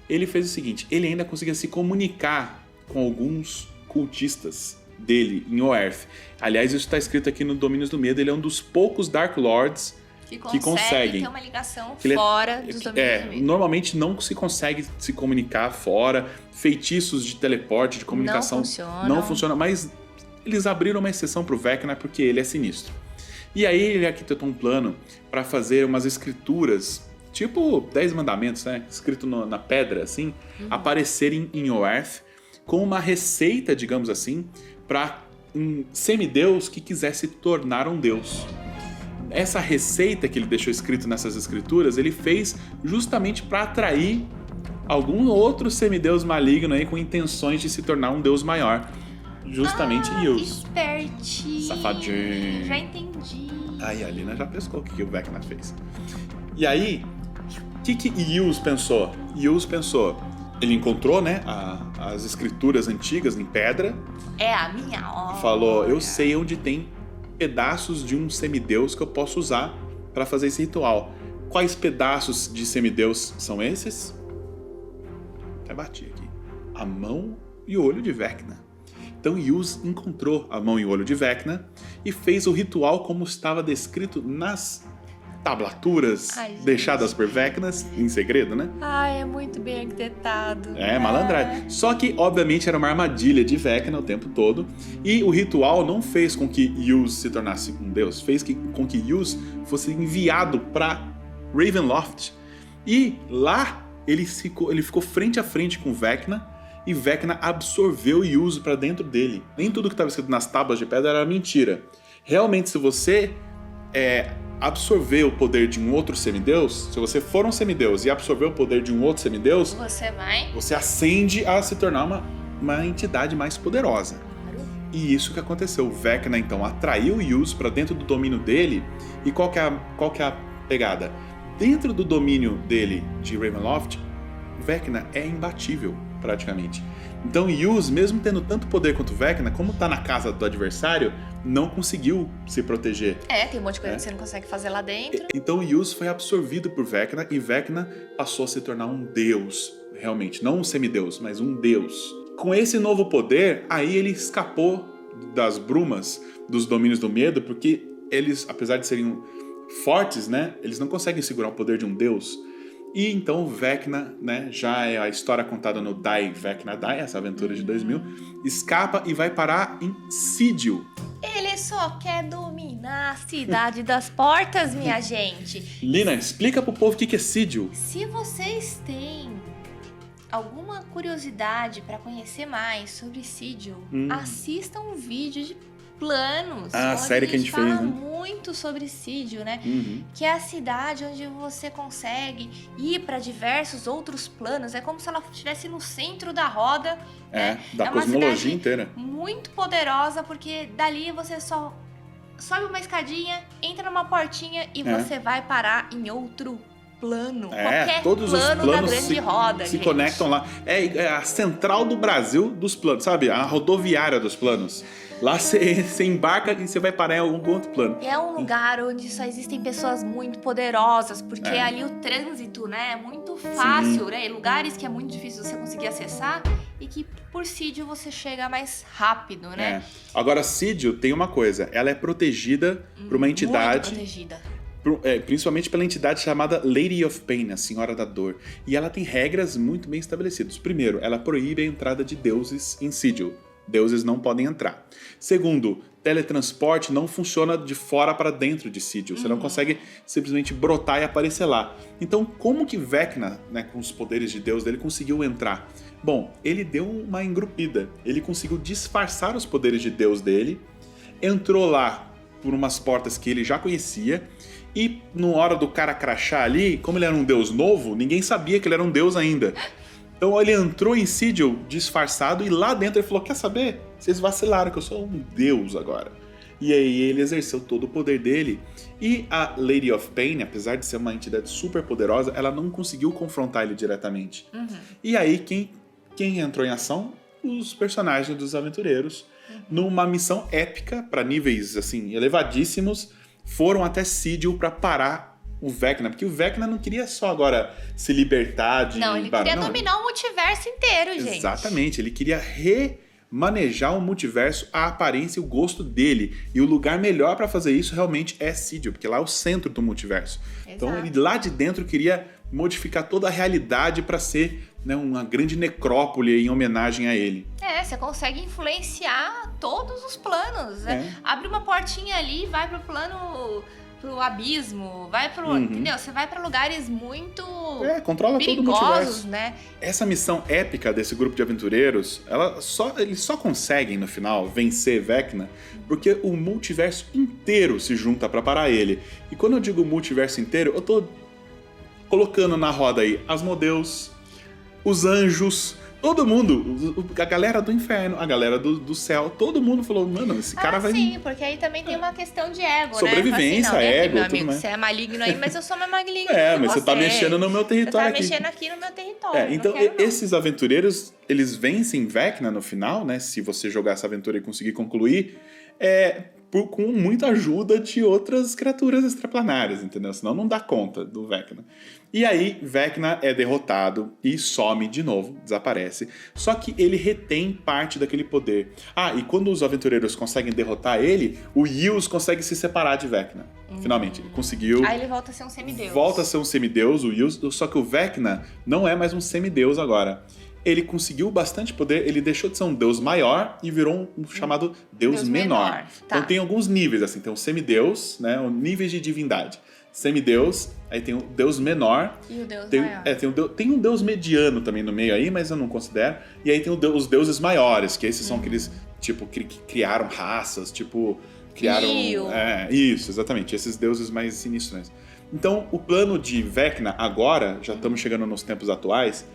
Ele fez o seguinte, ele ainda conseguia se comunicar com alguns cultistas dele em Oerth. Aliás, isso está escrito aqui no Domínios do Medo, ele é um dos poucos Dark Lords que conseguem ter uma ligação fora dos domínios do medo. Normalmente não se consegue se comunicar fora. Feitiços de teleporte, de comunicação não funcionam. Mas eles abriram uma exceção pro Vecna porque ele é sinistro. E aí ele arquitetou um plano para fazer umas escrituras, tipo 10 mandamentos, né? Escrito na pedra, assim, aparecerem em Oerth com uma receita, digamos assim, para um semideus que quisesse tornar um deus. Essa receita que ele deixou escrito nessas escrituras, ele fez justamente para atrair algum outro semideus maligno aí com intenções de se tornar um deus maior. Justamente Yus. Espertinho. Safadinho. Já entendi. Aí a Alina já pescou o que o Vecna fez. E aí, o que Yus pensou? Yus pensou, ele encontrou, né, as escrituras antigas em pedra. É a minha hora. Falou, eu sei onde tem pedaços de um semideus que eu posso usar para fazer esse ritual. Quais pedaços de semideus são esses? Até bati aqui. A mão e o olho de Vecna. Então Yuz encontrou a mão e o olho de Vecna e fez o ritual como estava descrito nas tablaturas deixadas por Vecna em segredo, né? Ai, é muito bem arquitetado. Malandragem. Só que, obviamente, era uma armadilha de Vecna o tempo todo. E o ritual não fez com que Yuz se tornasse um deus. Fez com que Yuz fosse enviado para Ravenloft. E lá ele ficou frente a frente com Vecna. E Vecna absorveu Yuz para dentro dele. Nem tudo que estava escrito nas tábuas de pedra era mentira. Realmente, se você absorver o poder de um outro semideus, se você for um semideus e absorver o poder de um outro semideus, você ascende a se tornar uma entidade mais poderosa. E isso que aconteceu. Vecna então atraiu Yuz para dentro do domínio dele. E qual que é a pegada? Dentro do domínio dele de Ravenloft, Vecna é imbatível, praticamente. Então Yuz, mesmo tendo tanto poder quanto Vecna, como tá na casa do adversário, não conseguiu se proteger. Tem um monte de coisa que você não consegue fazer lá dentro. Então Yuz foi absorvido por Vecna e Vecna passou a se tornar um deus, realmente. Não um semideus, mas um deus. Com esse novo poder, aí ele escapou das brumas, dos domínios do medo, porque eles, apesar de serem fortes, né, eles não conseguem segurar o poder de um deus. E então Vecna, né, já é a história contada no Die Vecna Die, essa aventura de 2000, escapa e vai parar em Sigil. Ele só quer dominar a cidade das portas, minha gente. Lina, explica pro povo o que é Sigil. Se vocês têm alguma curiosidade para conhecer mais sobre Sigil, assistam um vídeo de planos. A série que a gente fez, né? Muito sobre Sigil, né? Que é a cidade onde você consegue ir para diversos outros planos. É como se ela estivesse no centro da roda. Da cosmologia inteira. Muito poderosa, porque dali você só sobe uma escadinha, entra numa portinha e você vai parar em outro plano. Qualquer todos plano os planos da grande roda, se gente. conectam lá. É a central do Brasil dos planos, sabe? A rodoviária dos planos. Lá você embarca e você vai parar em algum outro plano. É um lugar onde só existem pessoas muito poderosas, porque ali o trânsito, né, é muito fácil, né? Lugares que é muito difícil você conseguir acessar e que por Sigil você chega mais rápido, né? Agora, Sigil tem uma coisa, ela é protegida por uma entidade... Muito protegida. Principalmente pela entidade chamada Lady of Pain, a Senhora da Dor. E ela tem regras muito bem estabelecidas. Primeiro, ela proíbe a entrada de deuses em Sigil. Deuses não podem entrar. Segundo, teletransporte não funciona de fora para dentro de Sigil. Você não consegue simplesmente brotar e aparecer lá. Então, como que Vecna, né, com os poderes de Deus dele, conseguiu entrar? Bom, ele deu uma engrupida. Ele conseguiu disfarçar os poderes de Deus dele, entrou lá por umas portas que ele já conhecia, e na hora do cara crachar ali, como ele era um deus novo, ninguém sabia que ele era um deus ainda. Então ele entrou em Sigil disfarçado e lá dentro ele falou, quer saber? Vocês vacilaram que eu sou um deus agora. E aí ele exerceu todo o poder dele. E a Lady of Pain, apesar de ser uma entidade super poderosa, ela não conseguiu confrontar ele diretamente. E aí quem entrou em ação? Os personagens dos aventureiros. Numa missão épica, para níveis assim elevadíssimos, foram até Sigil para parar o Vecna, porque o Vecna não queria só agora se libertar de... Não, ele queria dominar o multiverso inteiro, gente. Exatamente, ele queria remanejar o multiverso, a aparência e o gosto dele. E o lugar melhor para fazer isso realmente é Sigil, porque lá é o centro do multiverso. Exato. Então ele lá de dentro queria modificar toda a realidade para ser, né, uma grande necrópole em homenagem a ele. Você consegue influenciar todos os planos. Abre uma portinha ali, vai pro plano... pro abismo, vai pro... Entendeu? Você vai pra lugares muito controla perigosos, todo o multiverso, né? Essa missão épica desse grupo de aventureiros, eles só conseguem, no final, vencer Vecna porque o multiverso inteiro se junta pra parar ele. E quando eu digo multiverso inteiro, eu tô colocando na roda aí Asmodeus, os anjos... Todo mundo, a galera do inferno, a galera do céu, todo mundo falou, mano, esse cara vai... Sim, porque aí também tem uma questão de ego, sobrevivência, né? ego, meu tudo amigo, mais. você é maligno aí, mas eu sou mais maligno mas você tá mexendo no meu território aqui. Você tá mexendo aqui no meu território. Então, esses aventureiros, eles vencem Vecna no final, né? Se você jogar essa aventura e conseguir concluir, com muita ajuda de outras criaturas extraplanárias, entendeu? Senão não dá conta do Vecna. E aí, Vecna é derrotado e some de novo, desaparece. Só que ele retém parte daquele poder. Ah, e quando os aventureiros conseguem derrotar ele, o Yus consegue se separar de Vecna. Finalmente, ele conseguiu... Aí ele volta a ser um semideus. Volta a ser um semideus, o Yus, só que o Vecna não é mais um semideus agora. Ele conseguiu bastante poder, ele deixou de ser um deus maior e virou um chamado deus menor. Tá. Então tem alguns níveis, assim, tem um semideus, né, níveis de divindade. Semideus, aí tem o deus menor. E o deus maior. maior. Tem um deus mediano também no meio aí, mas eu não considero. E aí tem os deuses maiores, que esses são aqueles, tipo, que criaram raças, tipo, criaram... Isso, exatamente, esses deuses mais sinistros. Então, o plano de Vecna agora, já estamos chegando nos tempos atuais,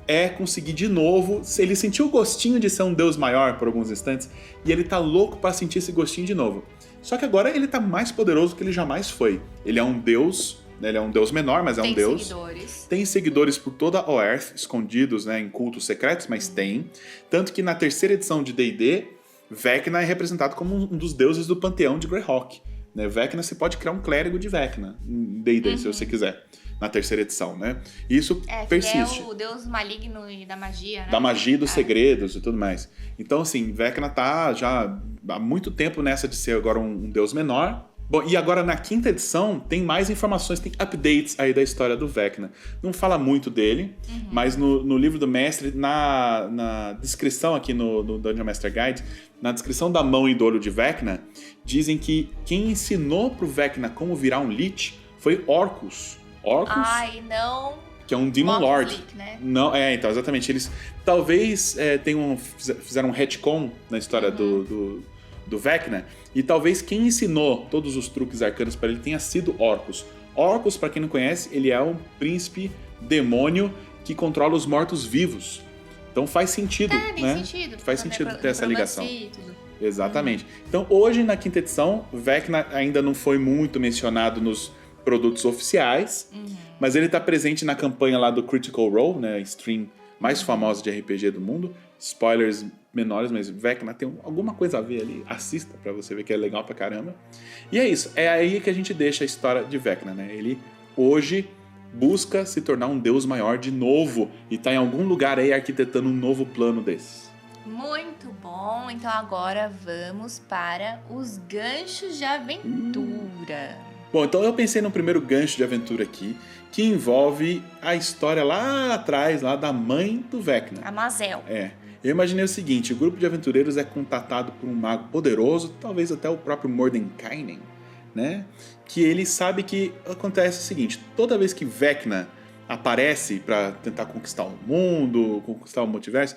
é conseguir de novo... Ele sentiu o gostinho de ser um deus maior por alguns instantes, e ele tá louco pra sentir esse gostinho de novo. Só que agora ele tá mais poderoso do que ele jamais foi. Ele é um deus, né? Ele é um deus menor, mas é um deus. Seguidores. Tem seguidores por toda a Earth, escondidos, né, em cultos secretos, mas tem. Tanto que na terceira edição de D&D, Vecna é representado como um dos deuses do panteão de Greyhawk. Né? Vecna, você pode criar um clérigo de Vecna em D&D, se você quiser. Na terceira edição, né? E isso persiste. É o deus maligno e da magia, né? Da magia e dos segredos e tudo mais. Então, assim, Vecna tá já há muito tempo nessa de ser agora um deus menor. Bom, e agora na quinta edição tem mais informações, tem updates aí da história do Vecna. Não fala muito dele, mas no livro do mestre, na descrição aqui no Dungeon Master Guide, na descrição da mão e do olho de Vecna, dizem que quem ensinou pro Vecna como virar um Lich foi Orcus. Ai, não. Que é um Demon Lord. Leak, né? Não, então, exatamente. Eles talvez fizeram um retcon na história do Vecna, e talvez quem ensinou todos os truques arcanos para ele tenha sido Orcus. Orcus, para quem não conhece, ele é um príncipe demônio que controla os mortos-vivos. Então faz sentido, né? Faz sentido ter essa ligação. Exatamente. Então, hoje, na quinta edição, Vecna ainda não foi muito mencionado nos produtos oficiais, mas ele está presente na campanha lá do Critical Role, né, a stream mais famosa de RPG do mundo. Spoilers menores, mas Vecna tem alguma coisa a ver ali. Assista pra você ver que é legal pra caramba. E é isso, é aí que a gente deixa a história de Vecna, né? Ele hoje busca se tornar um deus maior de novo e tá em algum lugar aí arquitetando um novo plano desses. Muito bom, então agora vamos para os ganchos de aventura. Bom, então eu pensei no primeiro gancho de aventura aqui, que envolve a história lá atrás, lá da mãe do Vecna. A Mazel. Eu imaginei o seguinte, o grupo de aventureiros é contatado por um mago poderoso, talvez até o próprio Mordenkainen, né? Que ele sabe que acontece o seguinte, toda vez que Vecna aparece para tentar conquistar o mundo, conquistar o multiverso,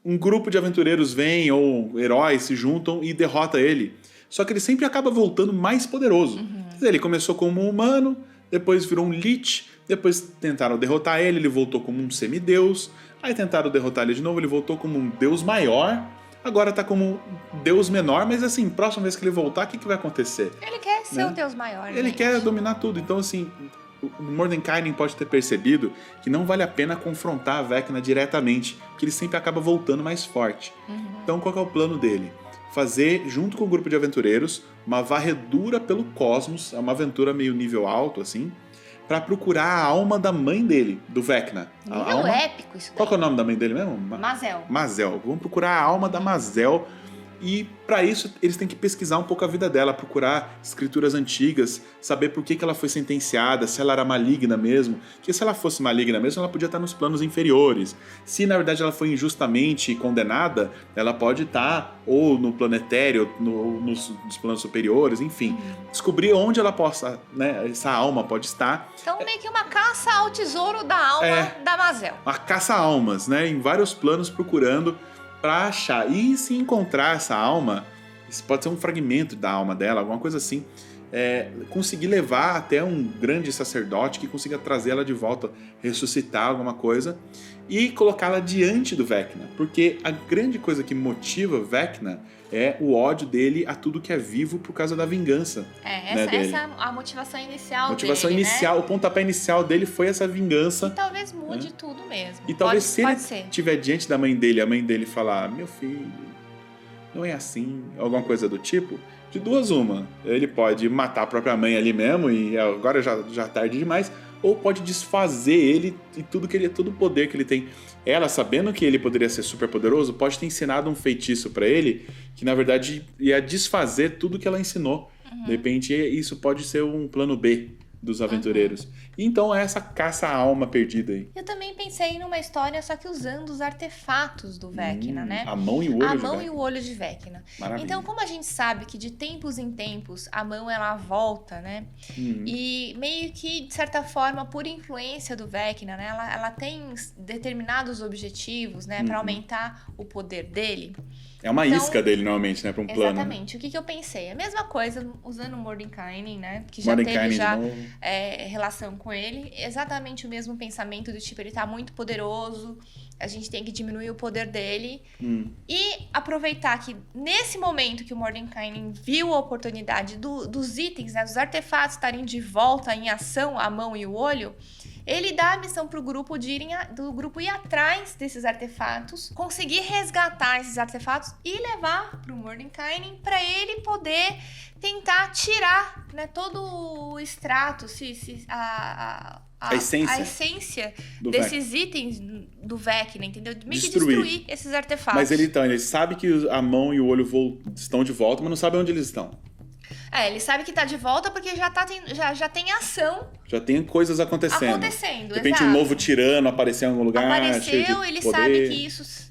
um grupo de aventureiros vem, ou heróis se juntam e derrota ele. Só que ele sempre acaba voltando mais poderoso. Quer dizer, ele começou como um humano, depois virou um Lich, depois tentaram derrotar ele voltou como um semideus, aí tentaram derrotar ele de novo, ele voltou como um deus maior, agora tá como um deus menor, mas assim, próxima vez que ele voltar, o que vai acontecer? Ele quer ser o deus maior, Ele quer dominar tudo, então assim, o Mordenkainen pode ter percebido que não vale a pena confrontar a Vecna diretamente, porque ele sempre acaba voltando mais forte. Então qual que é o plano dele? Fazer, junto com o grupo de aventureiros, uma varredura pelo cosmos, é uma aventura meio nível alto, assim, pra procurar a alma da mãe dele, do Vecna. Nível épico isso daí. Qual que é o nome da mãe dele mesmo? Mazel. Mazel. Vamos procurar a alma da Mazel. E para isso eles têm que pesquisar um pouco a vida dela, procurar escrituras antigas, saber por que ela foi sentenciada, se ela era maligna mesmo. Porque se ela fosse maligna mesmo, ela podia estar nos planos inferiores. Se na verdade ela foi injustamente condenada, ela pode estar ou no planetério, nos planos superiores, enfim. Descobrir onde ela possa, né, essa alma pode estar. Então meio que uma caça ao tesouro da alma da Mazel. Uma caça-almas, né, em vários planos procurando pra achar. E se encontrar essa alma, isso pode ser um fragmento da alma dela, alguma coisa assim, conseguir levar até um grande sacerdote que consiga trazer ela de volta, ressuscitar alguma coisa e colocá-la diante do Vecna. Porque a grande coisa que motiva Vecna é o ódio dele a tudo que é vivo por causa da vingança. Essa é a motivação inicial dele. Motivação inicial, né? O pontapé inicial dele foi essa vingança. E talvez mude tudo mesmo. E talvez se ele estiver diante da mãe dele, a mãe dele falar: meu filho, não é assim, alguma coisa do tipo, de duas uma. Ele pode matar a própria mãe ali mesmo, e agora já tarde demais, ou pode desfazer ele e todo o poder que ele tem. Ela, sabendo que ele poderia ser super poderoso, pode ter ensinado um feitiço pra ele, que na verdade ia desfazer tudo que ela ensinou. De repente, isso pode ser um plano B dos aventureiros. Então é essa caça à alma perdida aí. Eu também pensei numa história, só que usando os artefatos do Vecna, né? A mão e o olho A de mão Vecna. e o olho de Vecna. Maravilha. Então, como a gente sabe que de tempos em tempos a mão ela volta, né? E meio que, de certa forma, por influência do Vecna, né? Ela tem determinados objetivos, né? Pra aumentar o poder dele. É uma Então, isca dele, normalmente, né? Pra um plano. Exatamente. O que eu pensei? A mesma coisa usando o Mordenkainen, né? Que já Mordenkainen teve de já novo. relação com ele. Exatamente o mesmo pensamento do tipo, ele tá muito poderoso, a gente tem que diminuir o poder dele. E aproveitar que nesse momento que o Mordenkainen viu a oportunidade dos itens, né? Dos artefatos estarem de volta em ação, a mão e o olho, ele dá a missão pro grupo do grupo ir atrás desses artefatos, conseguir resgatar esses artefatos e levar pro Mordenkainen para ele poder tentar tirar, né, todo o extrato, a essência do desses itens do Vecna, entendeu? Meio que Destruir. destruir esses artefatos. Mas ele sabe que a mão e o olho estão de volta, mas não sabe onde eles estão. Ele sabe que tá de volta porque já tem ação Já tem coisas acontecendo. De repente exato. um novo tirano apareceu em algum lugar. cheio Apareceu, de ele poder. sabe que isso...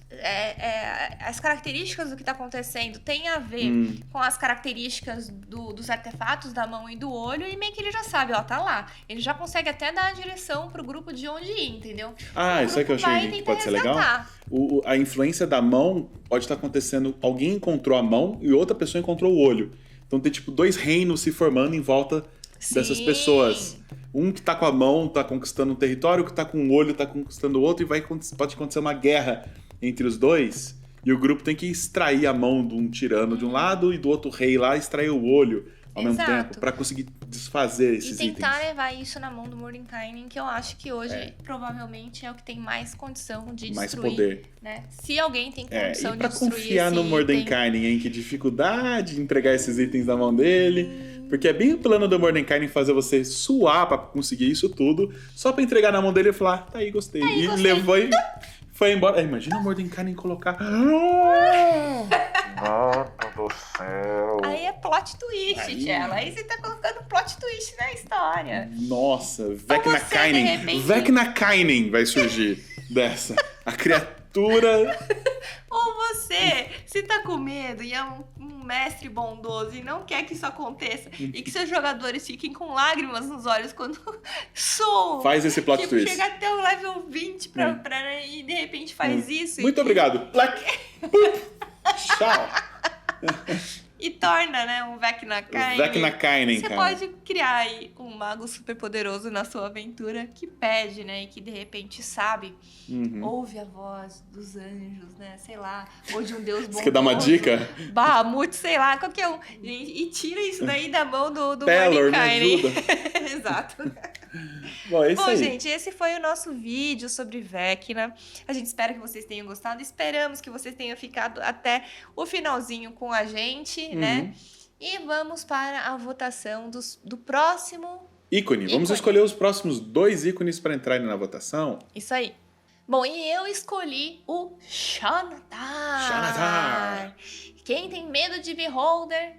as características do que tá acontecendo tem a ver com as características dos artefatos da mão e do olho, e meio que ele já sabe, ó, tá lá. Ele já consegue até dar a direção pro grupo de onde ir, entendeu? Isso aí que eu achei que pode ser legal. A influência da mão pode estar acontecendo. Alguém encontrou a mão e outra pessoa encontrou o olho. Então tem tipo dois reinos se formando em volta dessas pessoas. Um que tá com a mão tá conquistando um território, o que tá com o olho tá conquistando o outro, e pode acontecer uma guerra entre os dois. E o grupo tem que extrair a mão de um tirano de um lado e do outro rei lá extrair o olho ao mesmo tempo, pra conseguir desfazer esses itens. E tentar levar isso na mão do Mordenkainen, que eu acho que hoje provavelmente é o que tem mais condição de mais destruir. poder. Né? Se alguém tem condição e de pra destruir confiar no esse Mordenkainen, hein? Que dificuldade de entregar esses itens na mão dele. Porque é bem o plano do Mordenkainen fazer você suar pra conseguir isso tudo, só pra entregar na mão dele e falar, tá aí, gostei. Levou e foi embora. Imagina o Mordenkainen colocar... Mano do céu. Aí é plot twist, Tchela. Aí você tá colocando plot twist na história. Nossa, você, de repente- Vecna-Kainen vai surgir dessa. A criatura... Ou você, se tá com medo e é um mestre bondoso e não quer que isso aconteça e que seus jogadores fiquem com lágrimas nos olhos quando soam. Faz esse plot tipo, twist. chega até o level 20 e de repente faz isso. Muito obrigado. Plac. Tchau. E torna, né, um Vecna-Kainen. Vecna-Kainen, Você cara. pode criar aí um mago super poderoso na sua aventura que pede, né, e que de repente sabe, ouve a voz dos anjos, né, sei lá, ou de um deus bondoso. Você quer dar uma dica? Bahamut, sei lá, qualquer um. E tira isso daí da mão do Pelor, me Mordenkainen. ajuda. Exato. Bom, é isso Bom, aí. gente, esse foi o nosso vídeo sobre Vecna. A gente espera que vocês tenham gostado. Esperamos que vocês tenham ficado até o finalzinho com a gente, né? E vamos para a votação do próximo... Ícone. Vamos escolher os próximos 2 ícones para entrarem na votação. Isso aí. Bom, e eu escolhi o Xanatar. Xanatar. Quem tem medo de Beholder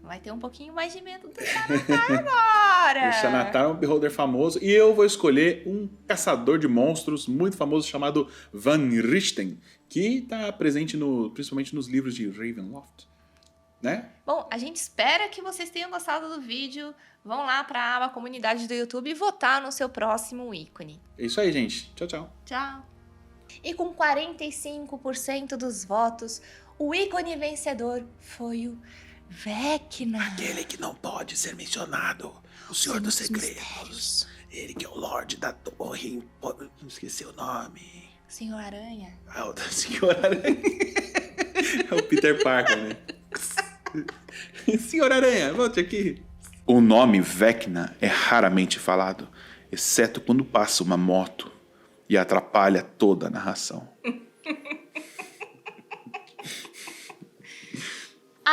vai ter um pouquinho mais de medo do Xanatar agora. O Xanatar é um beholder famoso. E eu vou escolher um caçador de monstros muito famoso chamado Van Richten, que está presente principalmente nos livros de Ravenloft. Né? Bom, a gente espera que vocês tenham gostado do vídeo. Vão lá para a aba comunidade do YouTube e votar no seu próximo ícone. É isso aí, gente. Tchau, tchau. Tchau. E com 45% dos votos, o ícone vencedor foi o Vecna. Aquele que não pode ser mencionado. O Senhor dos Segredos. Ele que é o Lorde da Torre. Esqueci o nome. Senhor Aranha. Ah, o da Senhora Aranha. É o Peter Parker, né? Senhor Aranha, volte aqui. O nome Vecna é raramente falado, exceto quando passa uma moto e atrapalha toda a narração.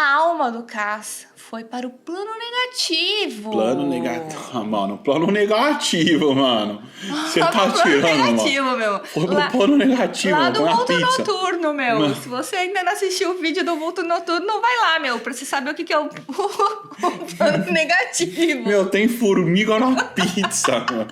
a alma do Cass foi para o plano negativo. Plano negativo. Ah, mano, plano negativo, mano. Você tá Plano tirando, negativo, mano. meu. Foi pro plano negativo, Lá do com a Vulto pizza. Noturno, meu. Mano. Se você ainda não assistiu o vídeo do Vulto Noturno, vai lá, meu, pra você saber o que é o plano negativo. Meu, tem formiga na pizza, mano.